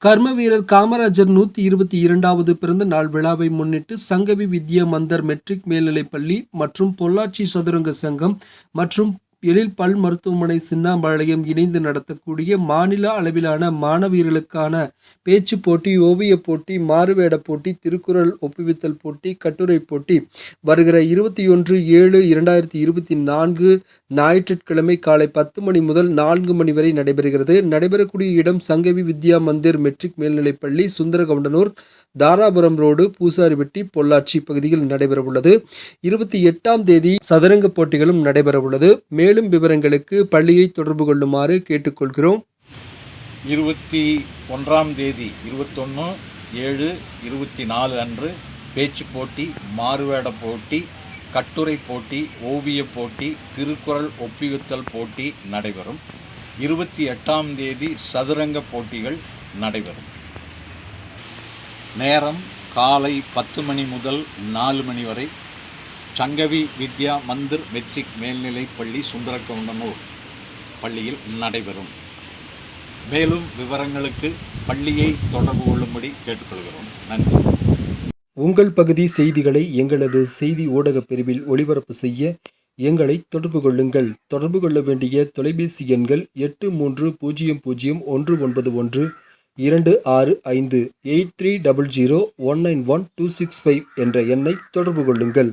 கர்ம வீரர் காமராஜர் 122வது பிறந்த நாள் விழாவை முன்னிட்டு சங்கவி வித்யா மந்தர் மெட்ரிக் மேல்நிலைப் பள்ளி மற்றும் பொள்ளாச்சி சதுரங்க சங்கம் மற்றும் எழில் பல் மருத்துவமனை சின்னாம்பாளையம் இணைந்து நடத்தக்கூடிய மாநில அளவிலான மாணவியர்களுக்கான பேச்சு போட்டி, ஓவியப் போட்டி, மாறுவேட போட்டி, திருக்குறள் ஒப்புவித்தல் போட்டி, கட்டுரை போட்டி வருகிற 21/7/2024 ஞாயிற்றுக்கிழமை காலை 10 மணி முதல் 4 மணி வரை நடைபெறுகிறது. நடைபெறக்கூடிய இடம் சங்கவி வித்யா மந்திர் மெட்ரிக் மேல்நிலைப் பள்ளி, சுந்தரகவுண்டனூர், தாராபுரம் ரோடு, பூசாரிப்பட்டி, பொள்ளாச்சி பகுதியில் நடைபெறவுள்ளது. 28ஆம் தேதி சதுரங்க போட்டிகளும் நடைபெறவுள்ளது. மேலும் விவரங்களுக்கு பள்ளியை தொடர்பு கொள்ளுமாறு கேட்டுக்கொள்கிறோம். 21ஆம் தேதி 21/7/24 அன்று பேச்சு போட்டி, மாறுவேட போட்டி, கட்டுரை போட்டி, ஓவியப் போட்டி, திருக்குறள் ஒப்புவித்தல் போட்டி நடைபெறும். 28ஆம் தேதி சதுரங்க போட்டிகள் நடைபெறும். நேரம் காலை 10 மணி முதல் 4 மணி வரை. சங்கவி வித்யா மந்திர் மெட்ரிக் மேல்நிலைப் பள்ளி, சுந்தரகவுண்டனூர் பள்ளியில் நடைபெறும். மேலும் விவரங்களுக்கு பள்ளியை தொடர்பு கொள்ளும்படி கேட்டுக்கொள்கிறோம். நன்றி. உங்கள் பகுதி செய்திகளை எங்களது செய்தி ஊடக பிரிவில் ஒளிபரப்பு செய்ய எங்களை தொடர்பு கொள்ளுங்கள். தொடர்பு கொள்ள வேண்டிய தொலைபேசி எண்கள் 8300191265 8300191265 என்ற எண்ணை தொடர்பு கொள்ளுங்கள்.